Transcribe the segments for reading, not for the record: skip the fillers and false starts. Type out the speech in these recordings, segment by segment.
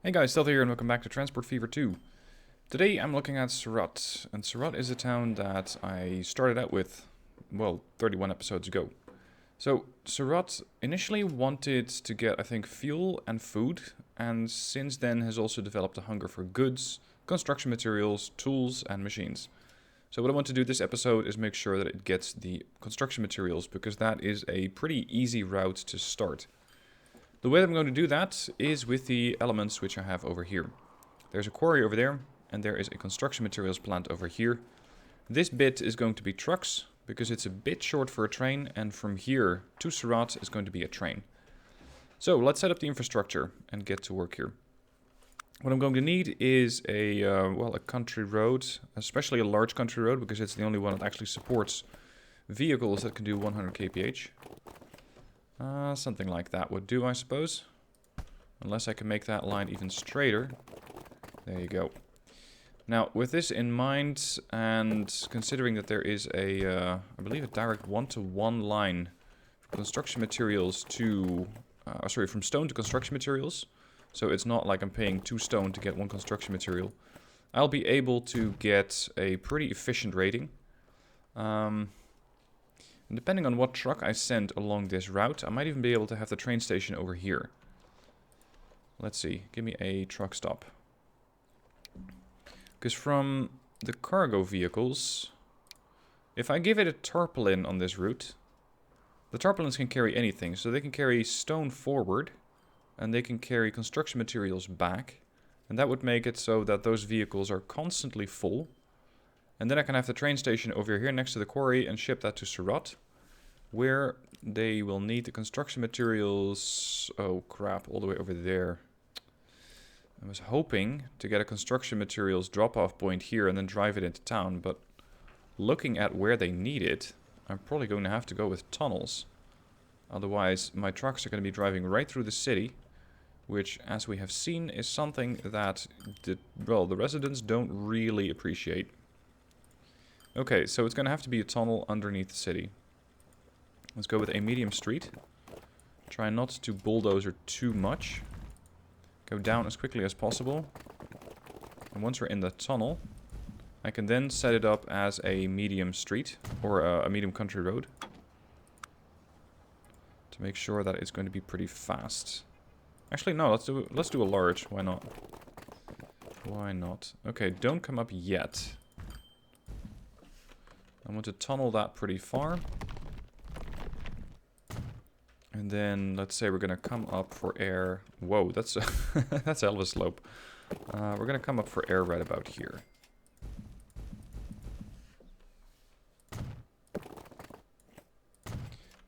Hey guys, Stealth here and welcome back to Transport Fever 2. Today I'm looking at Surat, and Surat is a town that I started out with, well, 31 episodes ago. So, Surat initially wanted to get, I think, fuel and food, and since then has also developed a hunger for goods, construction materials, tools, and machines. So what I want to do this episode is make sure that it gets the construction materials, because that is a pretty easy route to start. The way that I'm going to do that is with the elements which I have over here. There's a quarry over there, and there is a construction materials plant over here. This bit is going to be trucks, because it's a bit short for a train, and from here to Surat is going to be a train. So let's set up the infrastructure and get to work here. What I'm going to need is a country road, especially a large country road, because it's the only one that actually supports vehicles that can do 100 kph. Something like that would do, I suppose. Unless I can make that line even straighter. There you go. Now, with this in mind, and considering that there is a, I believe a direct one-to-one line from construction materials to, from stone to construction materials. So it's not like I'm paying 2 stone to get 1 construction material. I'll be able to get a pretty efficient rating. And depending on what truck I send along this route, I might even be able to have the train station over here. Let's see, give me a truck stop. Because from the cargo vehicles, if I give it a tarpaulin on this route, the tarpaulins can carry anything. So they can carry stone forward, and they can carry construction materials back. And that would make it so that those vehicles are constantly full. And then I can have the train station over here next to the quarry and ship that to Surat, where they will need the construction materials. Oh crap, all the way over there. I was hoping to get a construction materials drop-off point here and then drive it into town, but looking at where they need it, I'm probably going to have to go with tunnels. Otherwise, my trucks are going to be driving right through the city, which, as we have seen, is something that the residents don't really appreciate. Okay, so it's going to have to be a tunnel underneath the city. Let's go with a medium street. Try not to bulldozer too much. Go down as quickly as possible. And once we're in the tunnel, I can then set it up as a medium street, or a medium country road, to make sure that it's going to be pretty fast. Actually, no, let's do a large. Why not? Why not? Okay, don't come up yet. I want to tunnel that pretty far. And then, let's say we're going to come up for air. Whoa, that's that's a hell of a slope. We're going to come up for air right about here.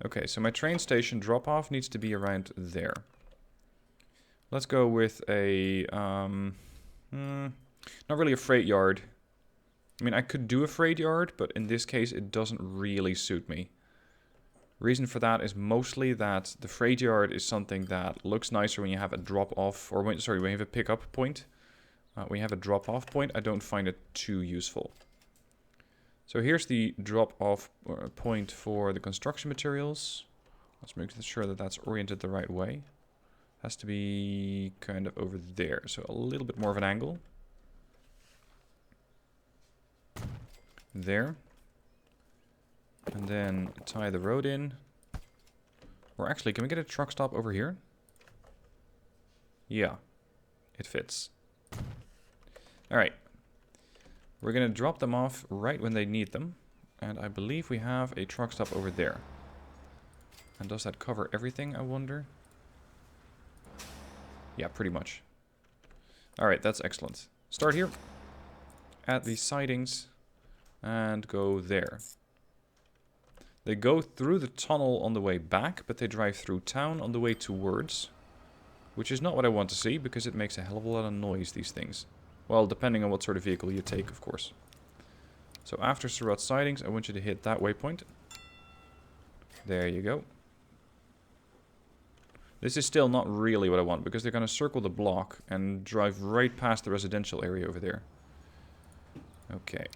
Okay, so my train station drop-off needs to be around there. Let's go with a, not really a freight yard. I mean, I could do a freight yard, but in this case, it doesn't really suit me. Reason for that is mostly that the freight yard is something that looks nicer when you have a drop-off, or when you have a pick-up point. When you have a drop-off point, I don't find it too useful. So here's the drop-off point for the construction materials. Let's make sure that that's oriented the right way. Has to be kind of over there, so a little bit more of an angle. There. And then tie the road in. Or actually, can we get a truck stop over here? Yeah, it fits. Alright. We're going to drop them off right when they need them. And I believe we have a truck stop over there. And does that cover everything, I wonder? Yeah, pretty much. Alright, that's excellent. Start here. At the sidings. And go there. They go through the tunnel on the way back, but they drive through town on the way towards. Which is not what I want to see, because it makes a hell of a lot of noise, these things. Well, depending on what sort of vehicle you take, of course. So after Surat sidings, I want you to hit that waypoint. There you go. This is still not really what I want, because they're going to circle the block and drive right past the residential area over there. Okay.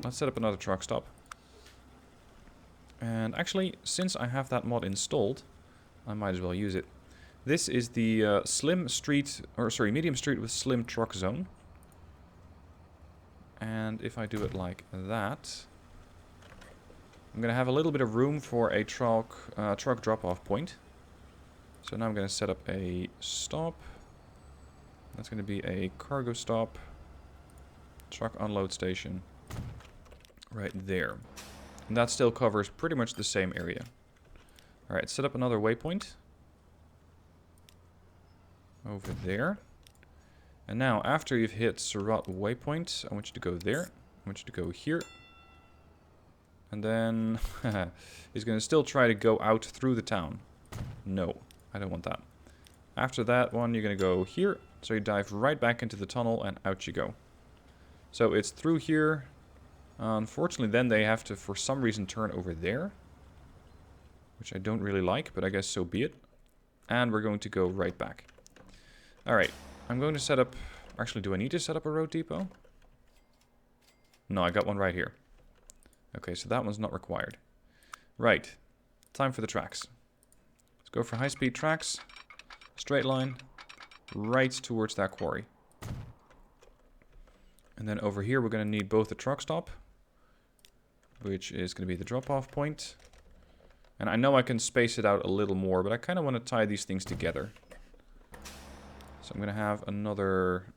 Let's set up another truck stop. And actually, since I have that mod installed, I might as well use it. This is the medium street with slim truck zone. And if I do it like that, I'm going to have a little bit of room for a truck drop-off point. So now I'm going to set up a stop. That's going to be a cargo stop. Truck unload station. Right there. And that still covers pretty much the same area. Alright, set up another waypoint. Over there. And now, after you've hit Surat waypoint, I want you to go there. I want you to go here. And then he's going to still try to go out through the town. No, I don't want that. After that one, you're going to go here. So you dive right back into the tunnel and out you go. So it's through here. Unfortunately, then they have to, for some reason, turn over there. Which I don't really like, but I guess so be it. And we're going to go right back. Alright, I'm going to set up... Actually, do I need to set up a road depot? No, I got one right here. Okay, so that one's not required. Right, time for the tracks. Let's go for high-speed tracks. Straight line. Right towards that quarry. And then over here we're going to need both the truck stop, which is going to be the drop-off point. And I know I can space it out a little more, but I kind of want to tie these things together. So I'm going to have another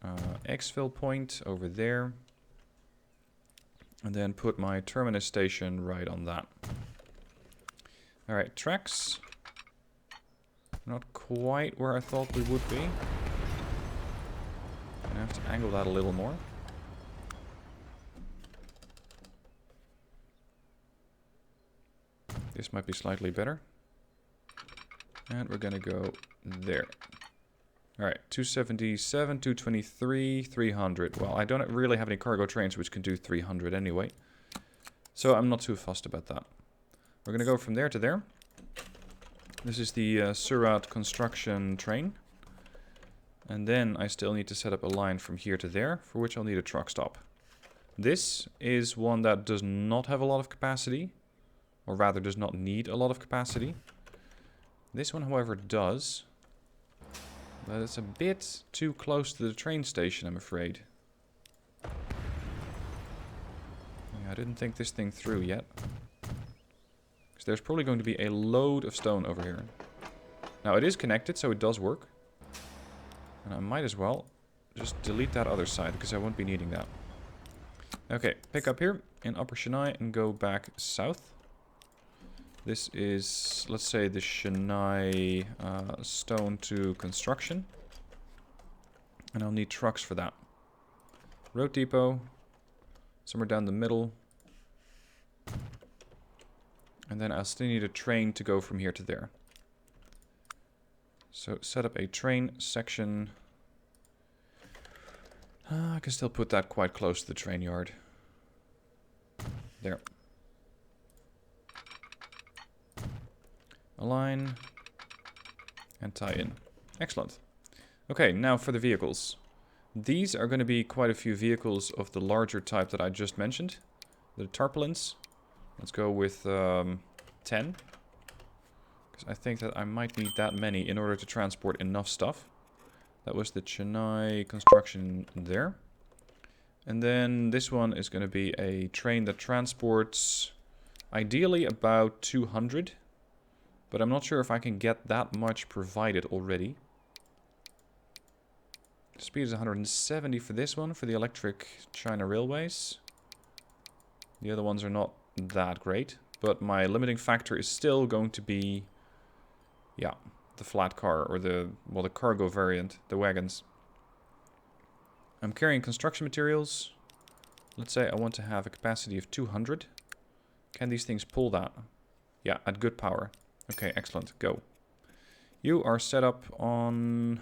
exfil point over there. And then put my terminus station right on that. Alright, tracks. Not quite where I thought we would be. I have to angle that a little more. This might be slightly better. And we're going to go there. Alright, 277, 223, 300. Well, I don't really have any cargo trains which can do 300 anyway. So I'm not too fussed about that. We're going to go from there to there. This is the Surat construction train. And then I still need to set up a line from here to there, for which I'll need a truck stop. This is one that does not have a lot of capacity. Or rather, does not need a lot of capacity. This one, however, does. But it's a bit too close to the train station, I'm afraid. Yeah, I didn't think this thing through yet. Because there's probably going to be a load of stone over here. Now, it is connected, so it does work. And I might as well just delete that other side, because I won't be needing that. Okay, pick up here in Upper Chennai and go back south. This is, let's say, the Chennai stone to construction. And I'll need trucks for that. Road depot. Somewhere down the middle. And then I'll still need a train to go from here to there. So set up a train section. I can still put that quite close to the train yard. There. Align. And tie in. Excellent. Okay, now for the vehicles. These are going to be quite a few vehicles of the larger type that I just mentioned. The tarpaulins. Let's go with 10. Because I think that I might need that many in order to transport enough stuff. That was the Chennai construction there. And then this one is going to be a train that transports ideally about 200. But I'm not sure if I can get that much provided already. Speed is 170 for this one, for the electric China Railways. The other ones are not that great. But my limiting factor is still going to be, yeah, the flat car, or the cargo variant, the wagons. I'm carrying construction materials. Let's say I want to have a capacity of 200. Can these things pull that? Yeah, at good power. Okay, excellent. Go. You are set up on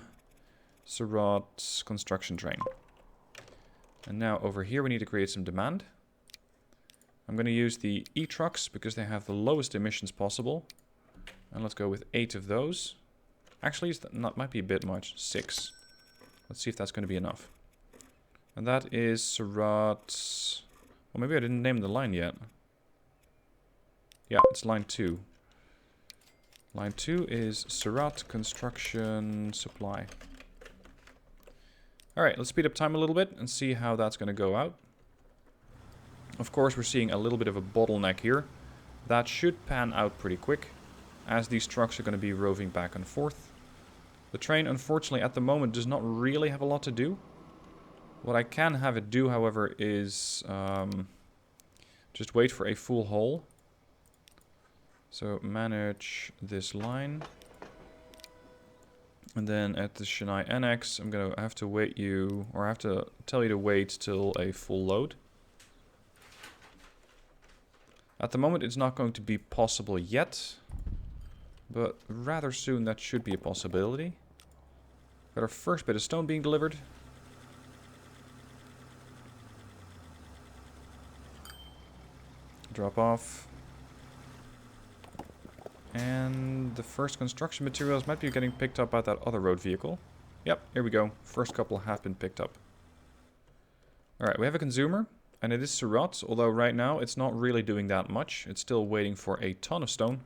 Surat's construction train. And now over here we need to create some demand. I'm going to use the e-trucks because they have the lowest emissions possible. And let's go with 8 of those. Actually, that might be a bit much. 6. Let's see if that's going to be enough. And that is Surat... Well, maybe I didn't name the line yet. Yeah, it's line 2. Line 2 is Surat Construction Supply. Alright, let's speed up time a little bit and see how that's going to go out. Of course, we're seeing a little bit of a bottleneck here. That should pan out pretty quick, as these trucks are going to be roving back and forth. The train, unfortunately, at the moment does not really have a lot to do. What I can have it do, however, is just wait for a full haul. So manage this line. And then at the Chennai Annex, I'm going to have to wait you, or I have to tell you to wait till a full load. At the moment, it's not going to be possible yet, but rather soon that should be a possibility. Got our first bit of stone being delivered. Drop off. And the first construction materials might be getting picked up by that other road vehicle. Yep, here we go. First couple have been picked up. Alright, we have a consumer, and it is Surat, although right now it's not really doing that much. It's still waiting for a ton of stone.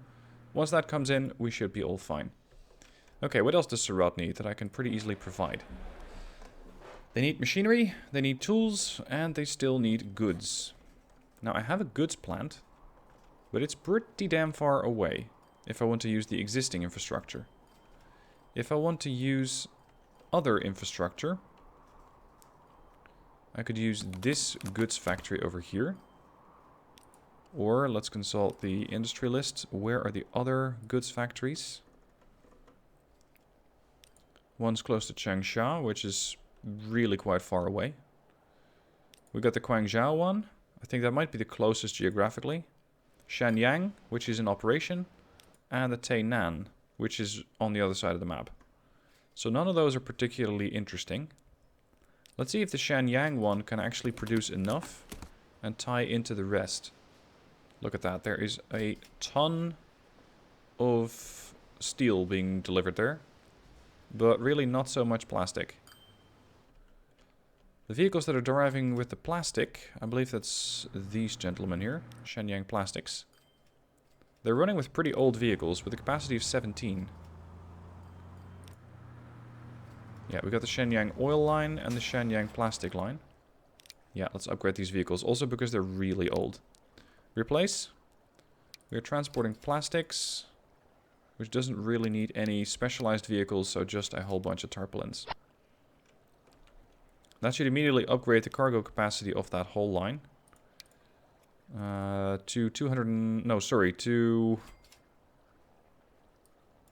Once that comes in, we should be all fine. Okay, what else does Surat need that I can pretty easily provide? They need machinery, they need tools, and they still need goods. Now, I have a goods plant, but it's pretty damn far away if I want to use the existing infrastructure. If I want to use other infrastructure, I could use this goods factory over here. Or let's consult the industry list. Where are the other goods factories? One's close to Changsha, which is really quite far away. We got the Guangzhou one. I think that might be the closest geographically. Shenyang, which is in operation. And the Tainan, which is on the other side of the map. So none of those are particularly interesting. Let's see if the Shenyang one can actually produce enough and tie into the rest. Look at that. There is a ton of steel being delivered there, but really not so much plastic. The vehicles that are driving with the plastic, I believe that's these gentlemen here, Shenyang Plastics. They're running with pretty old vehicles with a capacity of 17. Yeah, we got the Shenyang oil line and the Shenyang plastic line. Yeah, let's upgrade these vehicles. Also because they're really old. Replace. We're transporting plastics, which doesn't really need any specialized vehicles, so just a whole bunch of tarpaulins. That should immediately upgrade the cargo capacity of that whole line. To 200 and... No, sorry, to...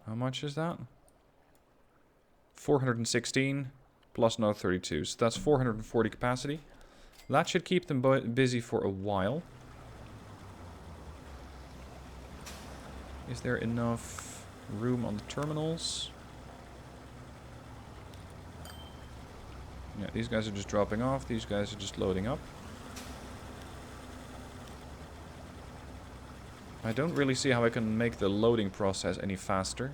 How much is that? 416 plus another 32. So that's 440 capacity. That should keep them busy for a while. Is there enough room on the terminals? Yeah, these guys are just dropping off. These guys are just loading up. I don't really see how I can make the loading process any faster.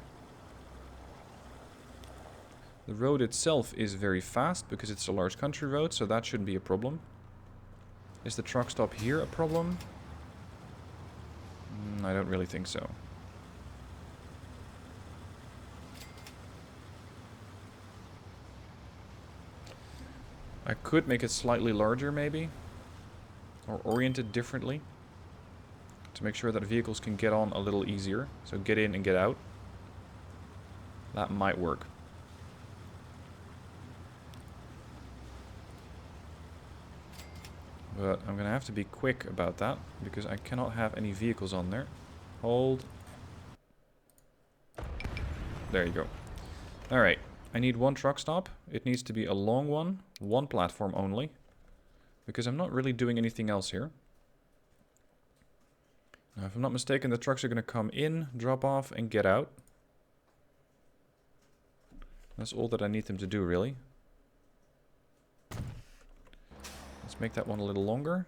The road itself is very fast because it's a large country road, so that shouldn't be a problem. Is the truck stop here a problem? I don't really think so. I could make it slightly larger maybe, or oriented differently, to make sure that vehicles can get on a little easier. So get in and get out. That might work. But I'm gonna have to be quick about that, because I cannot have any vehicles on there. Hold. There you go. Alright, I need one truck stop. It needs to be a long one platform only, because I'm not really doing anything else here. Now, if I'm not mistaken, the trucks are gonna come in, drop off, and get out. That's all that I need them to do, really. Let's make that one a little longer.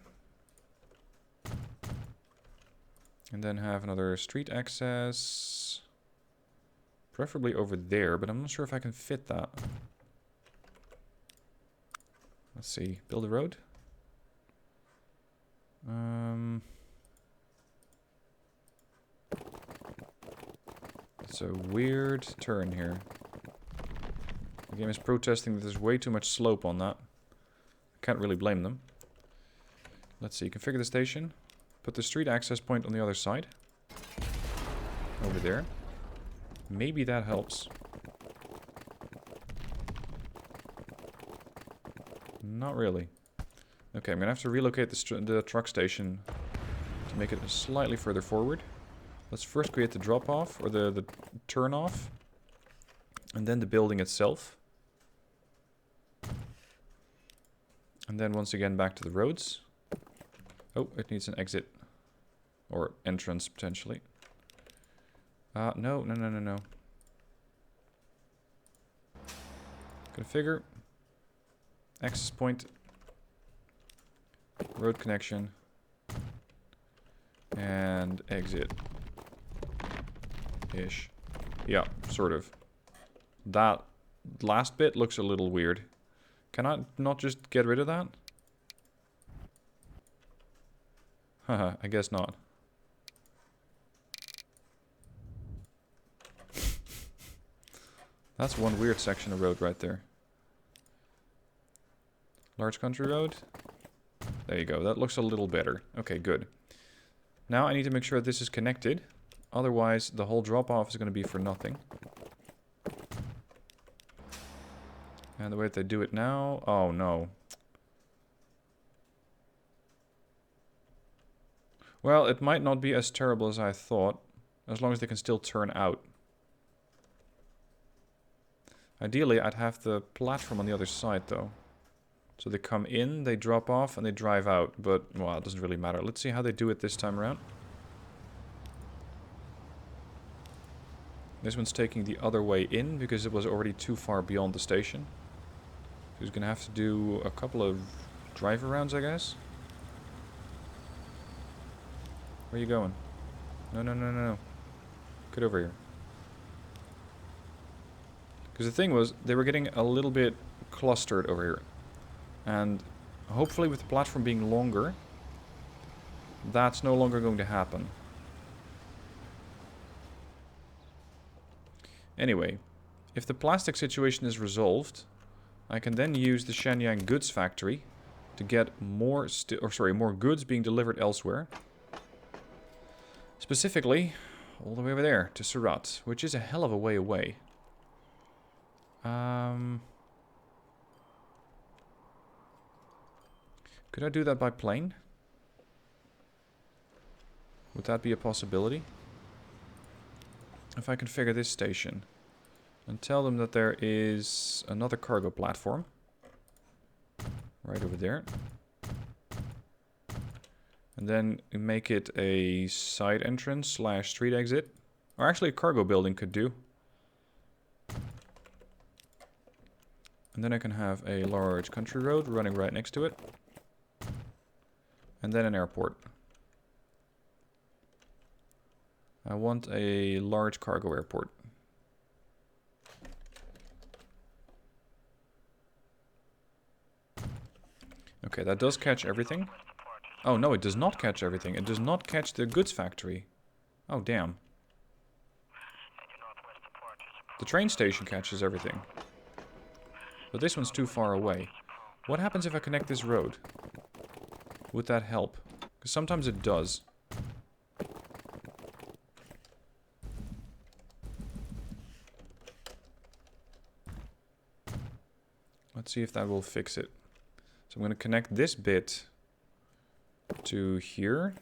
And then have another street access. Preferably over there, but I'm not sure if I can fit that. Let's see. Build a road. Let's It's a weird turn here. The game is protesting that there's way too much slope on that. I can't really blame them. Let's see, configure the station. Put the street access point on the other side. Over there. Maybe that helps. Not really. Okay, I'm gonna have to relocate the truck station to make it slightly further forward. Let's first create the drop-off, or the turn-off. And then the building itself. And then once again back to the roads. Oh, it needs an exit. Or entrance, potentially. No. Configure. Access point. Road connection. And exit. Ish. Yeah, sort of. That last bit looks a little weird. Can I not just get rid of that? Haha, I guess not. That's one weird section of road right there. Large country road. There you go. That looks a little better. Okay, good. Now I need to make sure that this is connected. Otherwise, the whole drop-off is going to be for nothing. And the way that they do it now... Oh, no. Well, it might not be as terrible as I thought. As long as they can still turn out. Ideally, I'd have the platform on the other side, though. So they come in, they drop off, and they drive out. But, well, it doesn't really matter. Let's see how they do it this time around. This one's taking the other way in, because it was already too far beyond the station. He's gonna have to do a couple of drive arounds, I guess. Where are you going? No. Get over here. Because the thing was, they were getting a little bit clustered over here. And hopefully with the platform being longer, that's no longer going to happen. Anyway, if the plastic situation is resolved, I can then use the Shenyang goods factory to get more goods being delivered elsewhere. Specifically, all the way over there to Surat, which is a hell of a way away. Could I do that by plane? Would that be a possibility? If I configure this station and tell them that there is another cargo platform right over there, and then make it a side entrance / street exit, or actually a cargo building could do. And then I can have a large country road running right next to it, and then an airport. I want a large cargo airport. Okay, that does catch everything. Oh, no, it does not catch everything. It does not catch the goods factory. Oh, damn. The train station catches everything. But this one's too far away. What happens if I connect this road? Would that help? Because sometimes it does. Let's see if that will fix it. So I'm going to connect this bit to here.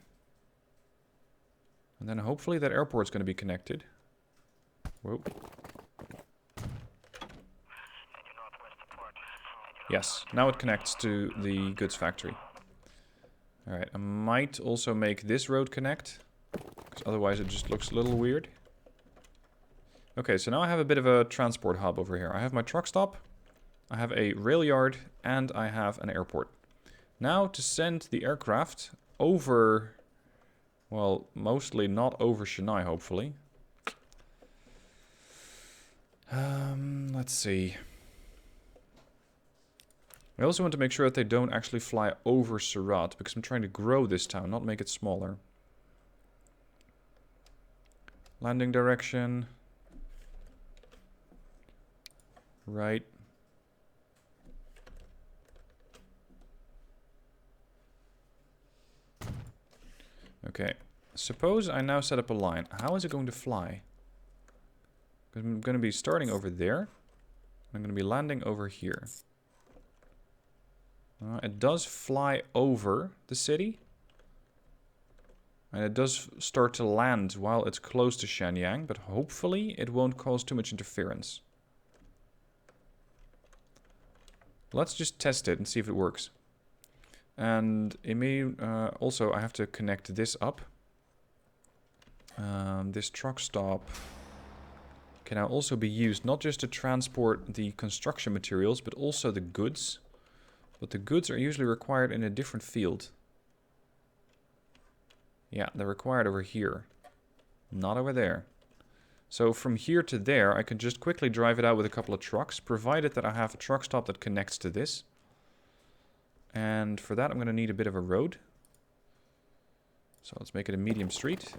And then hopefully that airport's going to be connected. Whoa. Yes, now it connects to the goods factory. Alright, I might also make this road connect, because otherwise it just looks a little weird. Okay, so now I have a bit of a transport hub over here. I have my truck stop, I have a rail yard, and I have an airport. Now to send the aircraft over, well, mostly not over Chennai, hopefully. Let's see. I also want to make sure that they don't actually fly over Surat, because I'm trying to grow this town, not make it smaller. Landing direction. Right. Okay. Suppose I now set up a line. How is it going to fly? Because I'm going to be starting over there. I'm going to be landing over here. It does fly over the city. And it does start to land while it's close to Shenyang, but hopefully it won't cause too much interference. Let's just test it and see if it works. And it may also I have to connect this up. This truck stop can now also be used not just to transport the construction materials, but also the goods. But the goods are usually required in a different field. Yeah, they're required over here. Not over there. So from here to there, I can just quickly drive it out with a couple of trucks, provided that I have a truck stop that connects to this. And for that, I'm going to need a bit of a road. So let's make it a medium street.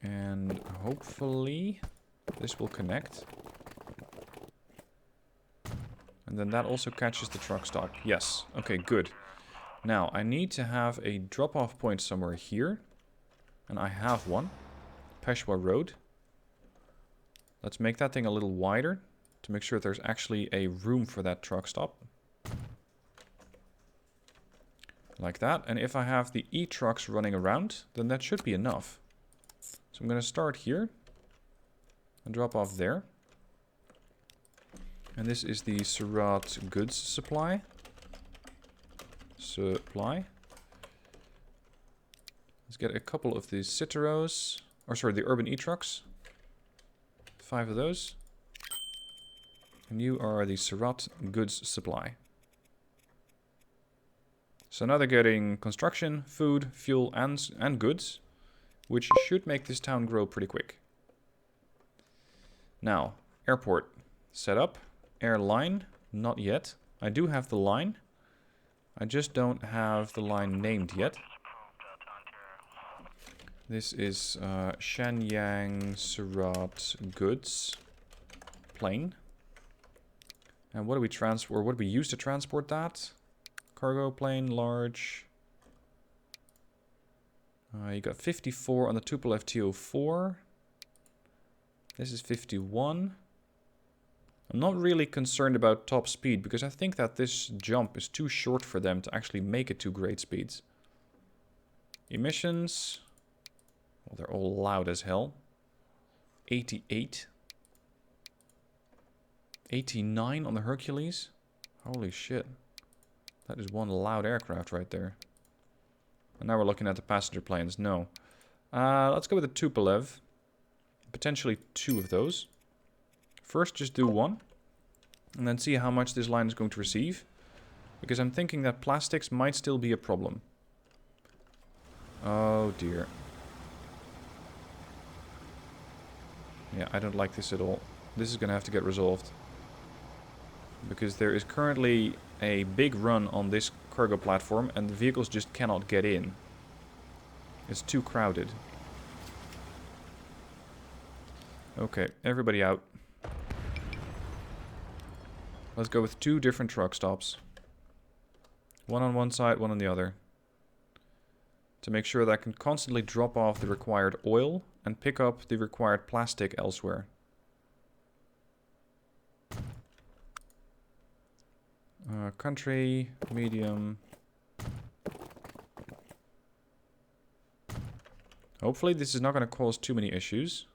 And hopefully this will connect. And then that also catches the truck stop. Yes. Okay, good. Now, I need to have a drop-off point somewhere here. And I have one. Peshwa Road. Let's make that thing a little wider to make sure there's actually a room for that truck stop. Like that. And if I have the E-trucks running around, then that should be enough. So I'm going to start here. And drop off there. And this is the Surat goods supply. Let's get a couple of these Citeros. Or sorry, the urban E-trucks. 5 of those. And you are the Surat goods supply. So now they're getting construction, food, fuel, and goods. Which should make this town grow pretty quick. Now, airport set up. Airline, not yet. I do have the line. I just don't have the line named yet. This is Shenyang Surat goods plane. And what do we transport? What do we use to transport that? Cargo plane, large. You got 54 on the Tupolev TO4. This is 51. I'm not really concerned about top speed because I think that this jump is too short for them to actually make it to great speeds. Emissions. Well, they're all loud as hell. 88. 89 on the Hercules. Holy shit. That is one loud aircraft right there. And now we're looking at the passenger planes. No. Let's go with the Tupolev. Potentially 2 of those. First, just do 1. And then see how much this line is going to receive. Because I'm thinking that plastics might still be a problem. Oh dear. Yeah, I don't like this at all. This is going to have to get resolved. Because there is currently a big run on this cargo platform and the vehicles just cannot get in. It's too crowded. Okay, everybody out. Let's go with 2 different truck stops. One on one side, one on the other. To make sure that I can constantly drop off the required oil and pick up the required plastic elsewhere. Country, medium. Hopefully this is not going to cause too many issues.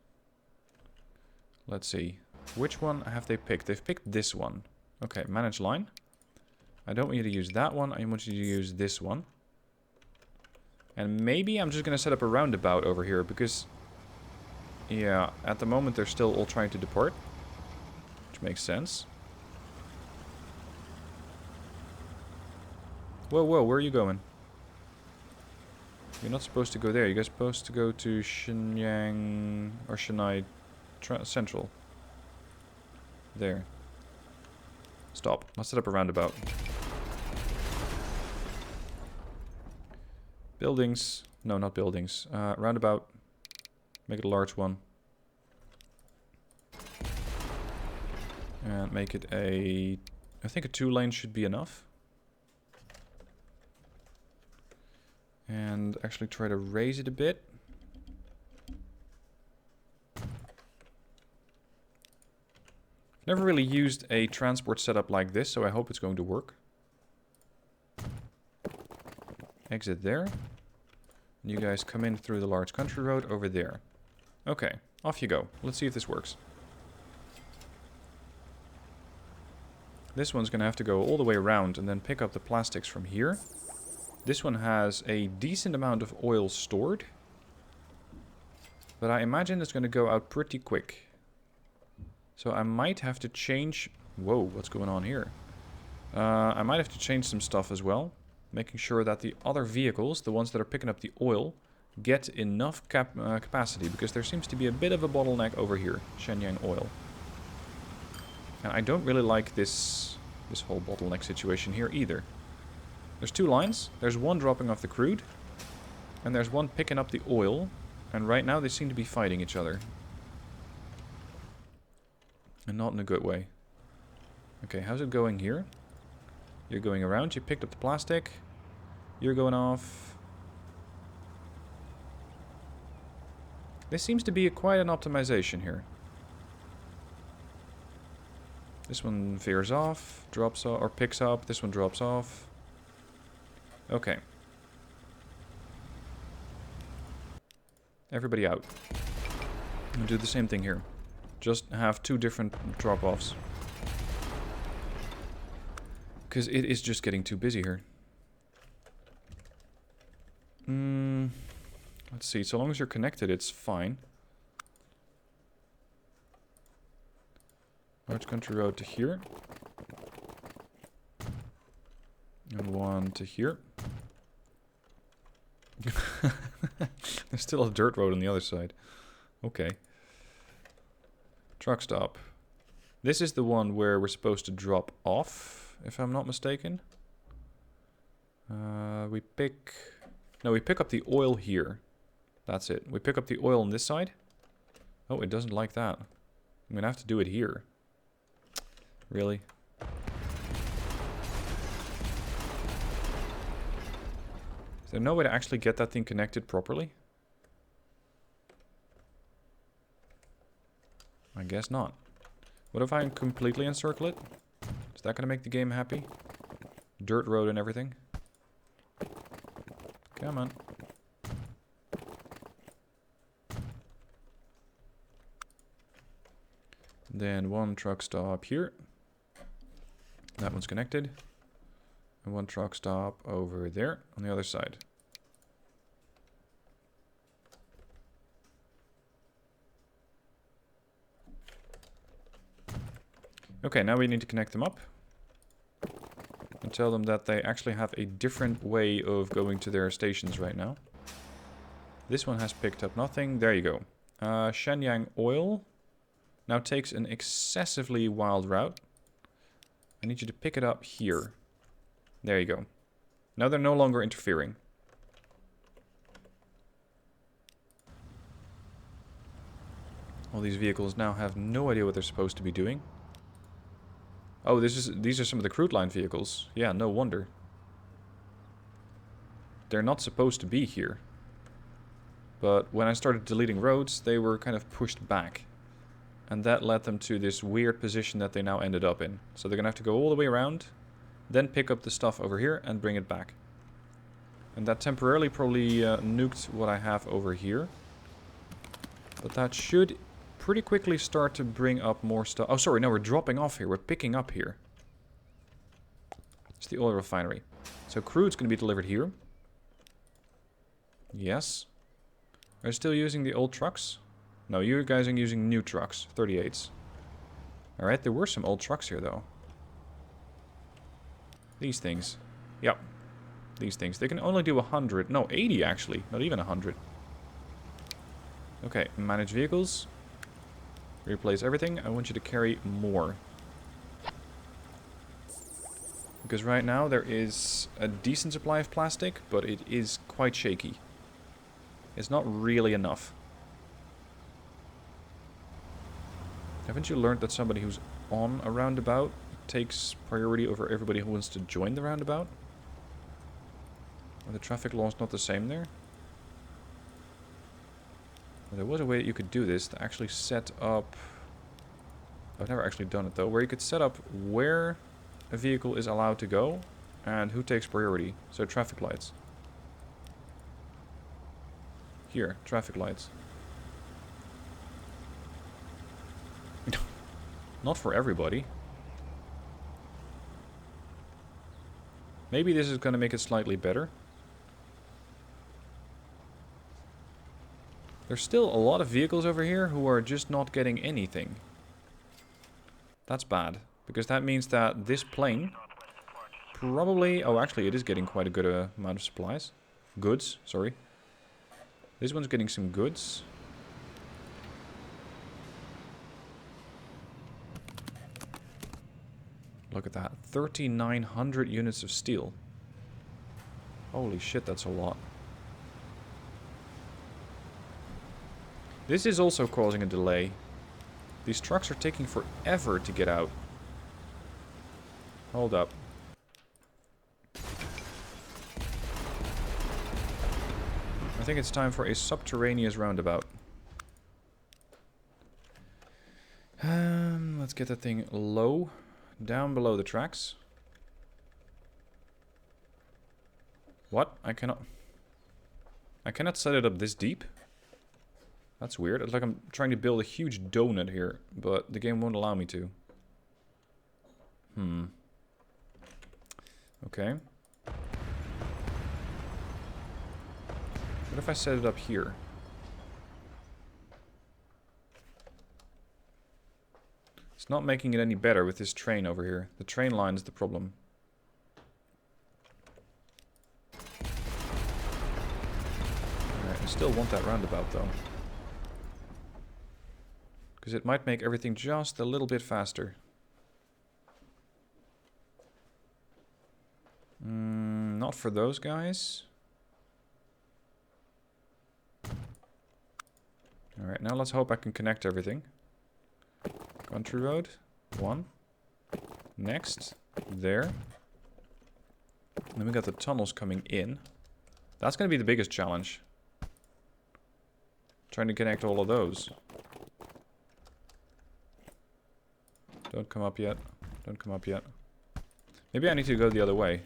Let's see. Which one have they picked? They've picked this one. Okay, manage line. I don't want you to use that one. I want you to use this one. And maybe I'm just going to set up a roundabout over here because... yeah, at the moment they're still all trying to depart. Which makes sense. Whoa, whoa, where are you going? You're not supposed to go there. You're supposed to go to Shenyang or Shanghai Central. There. Stop. Let's set up a roundabout. Buildings. No, not buildings. Roundabout. Make it a large one. And make it a... I think a 2-lane should be enough. And actually try to raise it a bit. Never really used a transport setup like this, so I hope it's going to work. Exit there. And you guys come in through the large country road over there. Okay, off you go. Let's see if this works. This one's going to have to go all the way around and then pick up the plastics from here. This one has a decent amount of oil stored. But I imagine it's going to go out pretty quick. So I might have to change... Whoa, what's going on here? I might have to change some stuff as well. Making sure that the other vehicles, the ones that are picking up the oil, get enough capacity. Because there seems to be a bit of a bottleneck over here. Shenyang oil. And I don't really like this whole bottleneck situation here either. There's 2 lines. There's one dropping off the crude. And there's one picking up the oil. And right now they seem to be fighting each other. And not in a good way. Okay, how's it going here? You're going around, you picked up the plastic. You're going off. This seems to be quite an optimization here. This one veers off, drops off, or picks up. This one drops off. Okay. Everybody out. And do the same thing here. Just have 2 different drop-offs. Because it is just getting too busy here. Let's see. So long as you're connected, it's fine. Large country road to here. And one to here. There's still a dirt road on the other side. Okay. Truck stop. This is the one where we're supposed to drop off, if I'm not mistaken. We pick up the oil here. That's it. We pick up the oil on this side. Oh, it doesn't like that. I'm gonna have to do it here. Really? Is there no way to actually get that thing connected properly? I guess not. What if I completely encircle it? Is that going to make the game happy? Dirt road and everything. Come on. Then one truck stop here. That one's connected. And one truck stop over there on the other side. Okay, now we need to connect them up. And tell them that they actually have a different way of going to their stations right now. This one has picked up nothing. There you go. Shenyang Oil now takes an excessively wild route. I need you to pick it up here. There you go. Now they're no longer interfering. All these vehicles now have no idea what they're supposed to be doing. Oh, these are some of the crude line vehicles. Yeah, no wonder. They're not supposed to be here. But when I started deleting roads, they were kind of pushed back. And that led them to this weird position that they now ended up in. So they're going to have to go all the way around, then pick up the stuff over here and bring it back. And that temporarily probably nuked what I have over here. But that should pretty quickly start to bring up more stuff. Oh, sorry, no, we're dropping off here. We're picking up here. It's the oil refinery. So crude's going to be delivered here. Yes. Are you still using the old trucks? No, you guys are using new trucks. 38s. Alright, there were some old trucks here, though. These things. Yep. These things. They can only do 100. No, 80 actually. Not even 100. Okay, manage vehicles. Replace everything. I want you to carry more. Because right now there is a decent supply of plastic, but it is quite shaky. It's not really enough. Haven't you learned that somebody who's on a roundabout takes priority over everybody who wants to join the roundabout? Are the traffic laws not the same there? Well, there was a way that you could do this to actually set up... I've never actually done it though, where you could set up where a vehicle is allowed to go and who takes priority. So traffic lights. Here, traffic lights. Not for everybody. Maybe this is going to make it slightly better. There's still a lot of vehicles over here who are just not getting anything. That's bad, because that means that this plane probably... Oh, actually, it is getting quite a good amount of supplies. Goods, sorry. This one's getting some goods. Look at that. 3,900 units of steel. Holy shit, that's a lot. This is also causing a delay. These trucks are taking forever to get out. Hold up. I think it's time for a subterraneous roundabout. Let's get that thing low. Down below the tracks. What? I cannot set it up this deep. That's weird. It's like I'm trying to build a huge donut here, but the game won't allow me to. Okay. What if I set it up here? It's not making it any better with this train over here. The train line is the problem. Alright, I still want that roundabout though. Because it might make everything just a little bit faster. Not for those guys. Alright, now let's hope I can connect everything. Country road. 1. Next. There. And then we got the tunnels coming in. That's going to be the biggest challenge. Trying to connect all of those. Don't come up yet. Don't come up yet. Maybe I need to go the other way.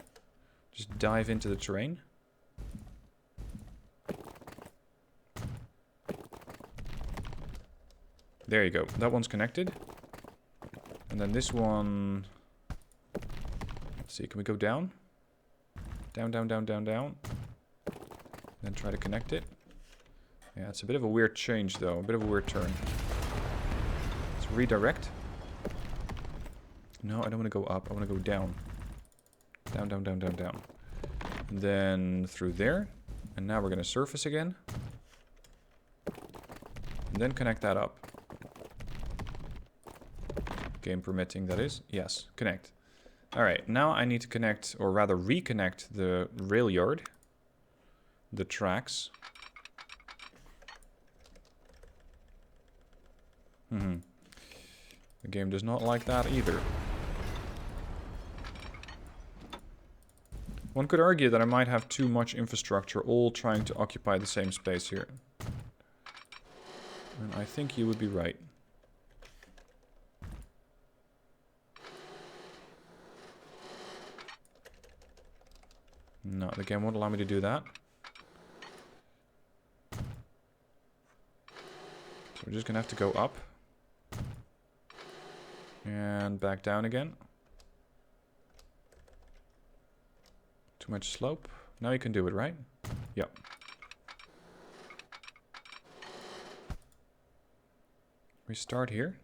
Just dive into the terrain. There you go. That one's connected. And then this one... Let's see, can we go down? Down, down, down, down, down. Then try to connect it. Yeah, it's a bit of a weird change though. A bit of a weird turn. Let's redirect. No, I don't want to go up. I want to go down. Down, down, down, down, down. And then through there. And now we're going to surface again. And then connect that up. Game permitting, that is. Yes, connect. Alright, now I need to connect, or rather reconnect the rail yard. The tracks. The game does not like that either. One could argue that I might have too much infrastructure all trying to occupy the same space here. And I think you would be right. No, the game won't allow me to do that. So we're just gonna have to go up. And back down again. Too much slope. Now you can do it, right? Yep. We start here.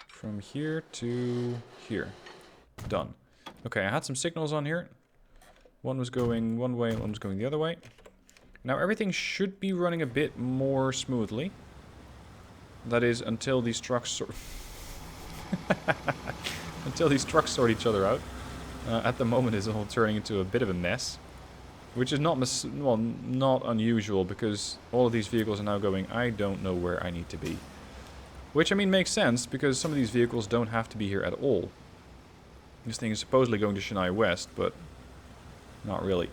From here to here. Done. Okay, I had some signals on here. One was going one way, one was going the other way. Now everything should be running a bit more smoothly. That is, until these trucks sort until these trucks sort each other out. At the moment it's all turning into a bit of a mess. Which is not not unusual, because all of these vehicles are now going, I don't know where I need to be. Which, I mean, makes sense, because some of these vehicles don't have to be here at all. This thing is supposedly going to Chennai West, but not really.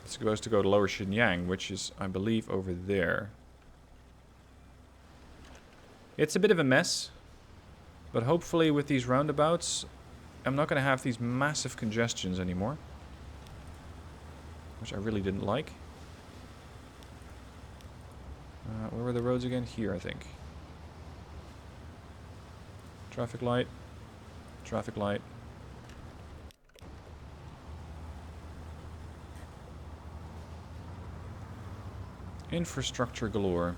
It's supposed to go to Lower Shenyang, which is, I believe, over there. It's a bit of a mess, but hopefully with these roundabouts, I'm not going to have these massive congestions anymore. Which I really didn't like. Where were the roads again? Here, I think. Traffic light. Traffic light. Infrastructure galore.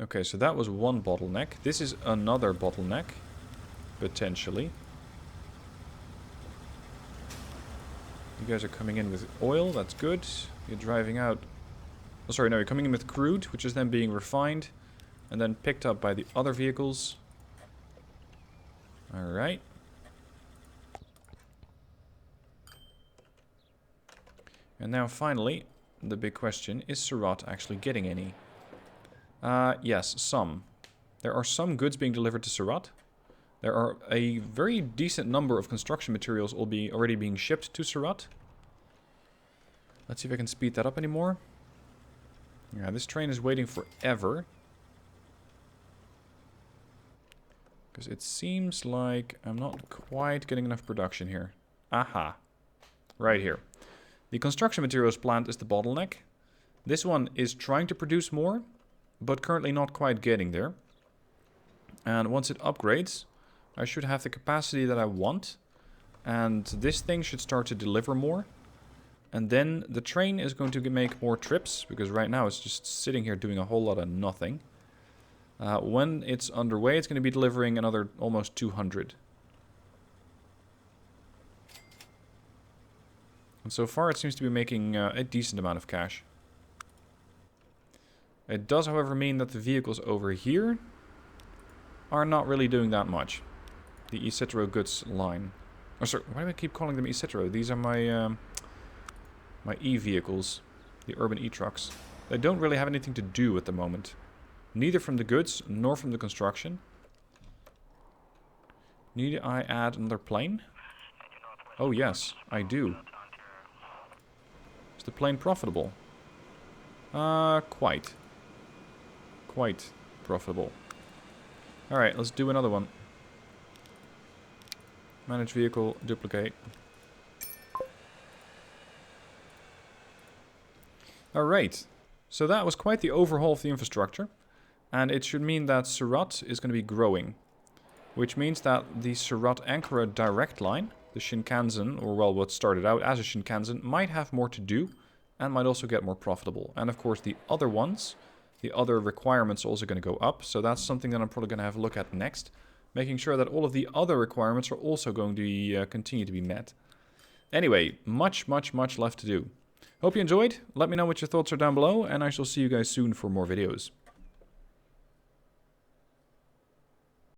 Okay, so that was one bottleneck. This is another bottleneck. Potentially. You guys are coming in with oil, that's good. You're driving out... Oh, sorry, no, you're coming in with crude, which is then being refined and then picked up by the other vehicles. Alright. And now finally, the big question, is Surat actually getting any? Yes, some. There are some goods being delivered to Surat. There are a very decent number of construction materials already being shipped to Surat. Let's see if I can speed that up anymore. Yeah, this train is waiting forever. Because it seems like I'm not quite getting enough production here. Aha. Right here. The construction materials plant is the bottleneck. This one is trying to produce more, but currently not quite getting there. And once it upgrades, I should have the capacity that I want. And this thing should start to deliver more. And then the train is going to make more trips, because right now it's just sitting here doing a whole lot of nothing. When it's underway, it's going to be delivering another almost 200. And so far it seems to be making a decent amount of cash. It does, however, mean that the vehicles over here are not really doing that much. The Icetro goods line. Oh, sorry, why do I keep calling them Icetro? These are my my e-vehicles, the urban e-trucks. They don't really have anything to do at the moment. Neither from the goods, nor from the construction. Need I add another plane? Oh yes, I do. Is the plane profitable? Quite. Quite profitable. Alright, let's do another one. Manage vehicle, duplicate. Alright, so that was quite the overhaul of the infrastructure. And it should mean that Surat is going to be growing. Which means that the Surat-Ankara direct line, the Shinkansen, or well, what started out as a Shinkansen, might have more to do and might also get more profitable. And of course the other ones, the other requirements are also going to go up. So that's something that I'm probably going to have a look at next. Making sure that all of the other requirements are also going to continue to be met. Anyway, much left to do. Hope you enjoyed. Let me know what your thoughts are down below, and I shall see you guys soon for more videos.